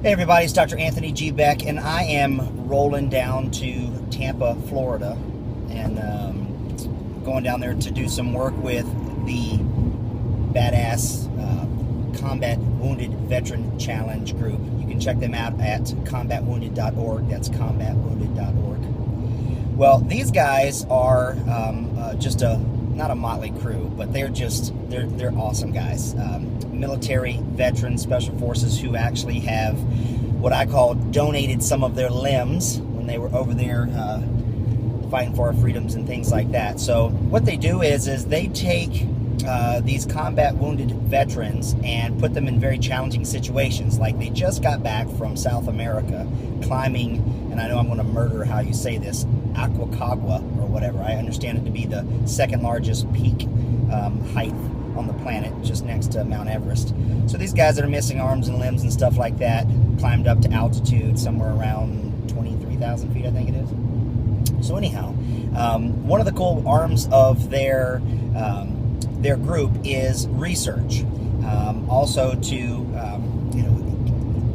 Hey everybody, it's Dr. Anthony G. Beck, and I am rolling down to Tampa, Florida, and going down there to do some work with the badass Combat Wounded Veteran Challenge group. You can check them out at combatwounded.org. That's combatwounded.org. Well, these guys are just not a motley crew, but they're awesome guys. Military veterans, special forces who actually have what I call donated some of their limbs when they were over there fighting for our freedoms and things like that. So what they do is they take these combat wounded veterans and put them in very challenging situations. Like they just got back from South America climbing, and I know I'm going to murder how you say this, Aconcagua or whatever. I understand it to be the second largest peak height on the planet, just next to Mount Everest. So these guys that are missing arms and limbs and stuff like that climbed up to altitude somewhere around 23,000 feet, I think it is. So anyhow, one of the cool arms of their group is research. Also to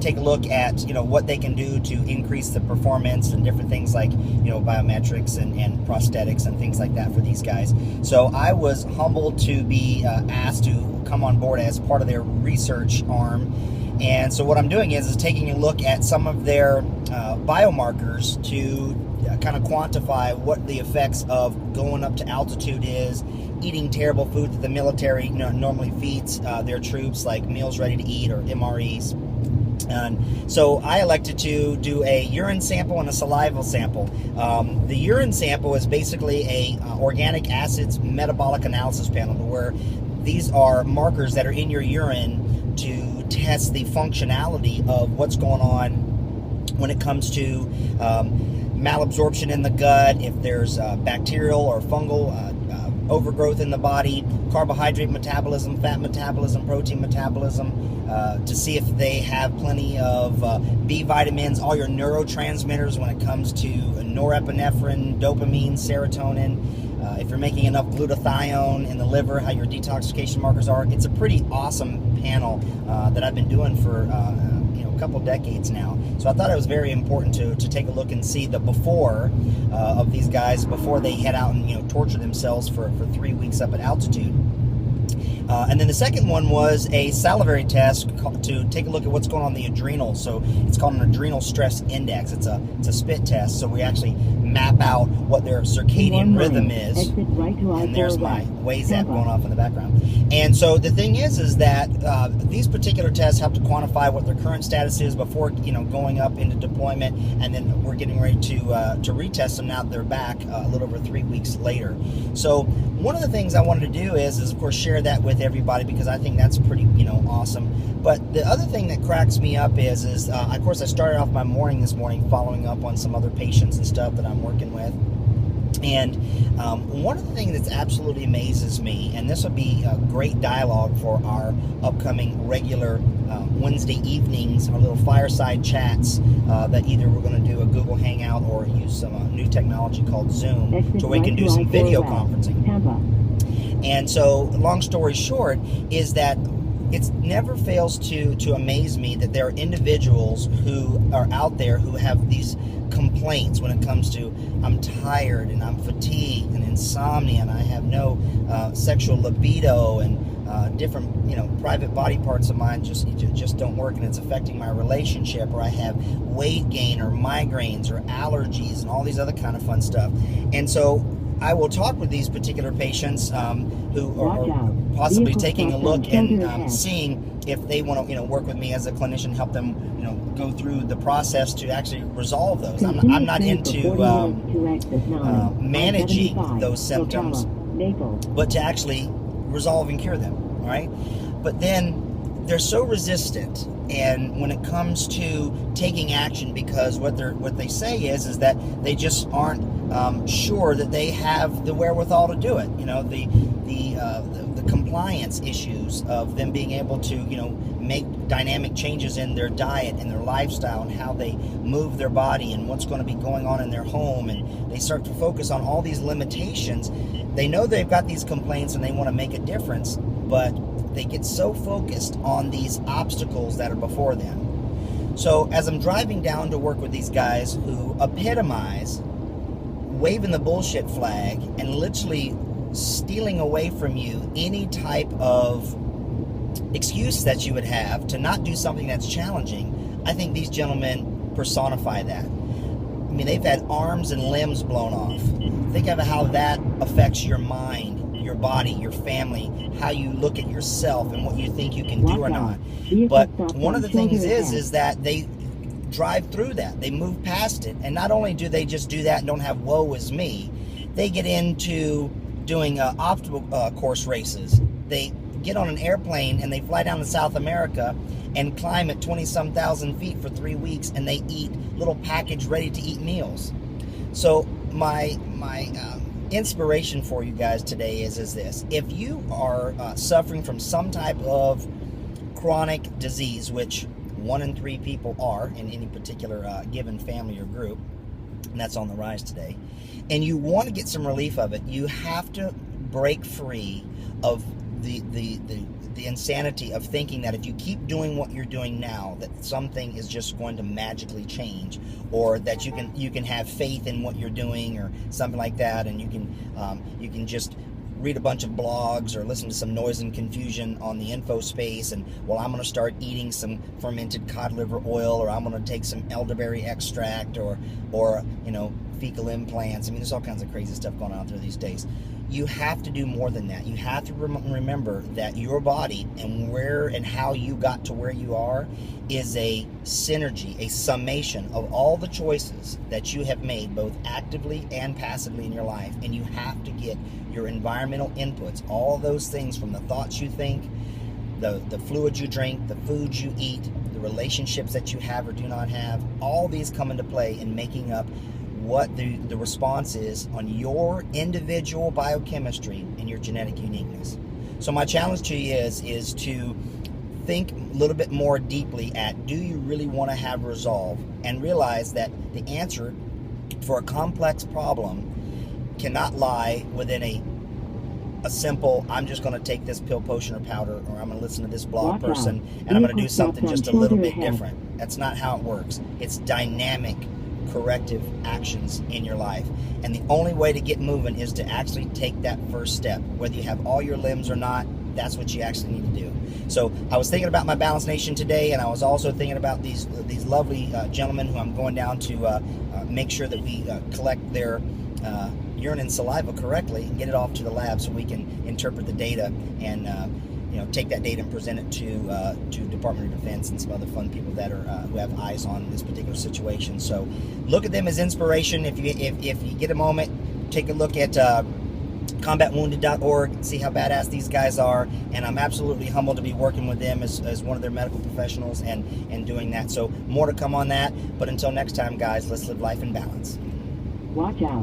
take a look at what they can do to increase the performance and different things like biometrics and prosthetics and things like that for these guys. So I was humbled to be asked to come on board as part of their research arm. And so what I'm doing is taking a look at some of their biomarkers to kind of quantify what the effects of going up to altitude is, eating terrible food that the military normally feeds their troops, like meals ready to eat or MREs. And so I elected to do a urine sample and a salival sample. The urine sample is basically a organic acids metabolic analysis panel, where these are markers that are in your urine to test the functionality of what's going on when it comes to malabsorption in the gut, if there's bacterial or fungal overgrowth in the body, carbohydrate metabolism, fat metabolism, protein metabolism, to see if they have plenty of B vitamins, all your neurotransmitters when it comes to norepinephrine, dopamine, serotonin, if you're making enough glutathione in the liver, how your detoxification markers are. It's a pretty awesome panel that I've been doing for a couple decades now. So I thought it was very important to take a look and see the before of these guys before they head out and torture themselves for 3 weeks up at altitude. And then the second one was a salivary test to take a look at what's going on in the adrenals. So it's called an adrenal stress index. It's a spit test. So we actually map out what their circadian rhythm is. And there's my Waze app going off in the background. And so the thing is that these particular tests help to quantify what their current status is before going up into deployment, and then we're getting ready to retest them now that they're back a little over 3 weeks later. So one of the things I wanted to do is of course share that with everybody, because I think that's pretty awesome. But the other thing that cracks me up is of course I started off my morning this morning following up on some other patients and stuff that I'm working with. And one of the things that absolutely amazes me, and this would be a great dialogue for our upcoming regular Wednesday evenings, our little fireside chats that either we're going to do a Google Hangout or use some new technology called Zoom, so we can do some video conferencing. And so, long story short, is that it never fails to amaze me that there are individuals who are out there who have these complaints when it comes to I'm tired and I'm fatigued and insomnia and I have no sexual libido and different private body parts of mine just don't work and it's affecting my relationship, or I have weight gain or migraines or allergies and all these other kind of fun stuff. And so I will talk with these particular patients who are possibly taking a look and seeing if they want to work with me as a clinician, help them go through the process to actually resolve those. I'm not into managing those symptoms, but to actually resolve and cure them. All right, but then they're so resistant, and when it comes to taking action, because what they say is that they just aren't sure that they have the wherewithal to do it. The compliance issues of them being able to make dynamic changes in their diet and their lifestyle and how they move their body and what's going to be going on in their home, and they start to focus on all these limitations. They know they've got these complaints and they want to make a difference, but they get so focused on these obstacles that are before them. So as I'm driving down to work with these guys who epitomize waving the bullshit flag and literally stealing away from you any type of excuse that you would have to not do something that's challenging, I think these gentlemen personify that. I mean, they've had arms and limbs blown off. Think of how that affects your mind, your body, your family, how you look at yourself and what you think you can do or not. But one of the things is that they drive through that. They move past it. And not only do they just do that and don't have woe is me, they get into doing obstacle course races. They get on an airplane and they fly down to South America and climb at 20-some thousand feet for 3 weeks, and they eat little packaged ready-to-eat meals. So my inspiration for you guys today is this. If you are suffering from some type of chronic disease, which 1 in 3 people are in any particular given family or group, and that's on the rise today, and you want to get some relief of it, you have to break free of the insanity of thinking that if you keep doing what you're doing now, that something is just going to magically change, or that you can have faith in what you're doing or something like that, and you can just read a bunch of blogs or listen to some noise and confusion on the info space, and well, I'm going to start eating some fermented cod liver oil, or I'm going to take some elderberry extract, or fecal implants. I mean, there's all kinds of crazy stuff going on out there these days. You have to do more than that. You have to remember that your body and where and how you got to where you are is a synergy, a summation of all the choices that you have made, both actively and passively in your life. And you have to get your environmental inputs, all those things, from the thoughts you think, the fluids you drink, the foods you eat, the relationships that you have or do not have. All these come into play in making up what the response is on your individual biochemistry and your genetic uniqueness. So my challenge to you is to think a little bit more deeply at, do you really want to have resolve, and realize that the answer for a complex problem cannot lie within a simple, I'm just going to take this pill, potion, or powder, or I'm going to listen to this blog person, and I'm going to do something just a little bit different. That's not how it works. It's dynamic corrective actions in your life, and the only way to get moving is to actually take that first step. Whether you have all your limbs or not, that's what you actually need to do. So I was thinking about my Balance Nation today, and I was also thinking about these lovely gentlemen who I'm going down to make sure that we collect their urine and saliva correctly and get it off to the lab so we can interpret the data and take that data and present it to Department of Defense and some other fun people that are who have eyes on this particular situation. So look at them as inspiration. If you get a moment, take a look at combatwounded.org, see how badass these guys are, and I'm absolutely humbled to be working with them as one of their medical professionals and doing that. So more to come on that, but until next time, guys, let's live life in balance. Watch out.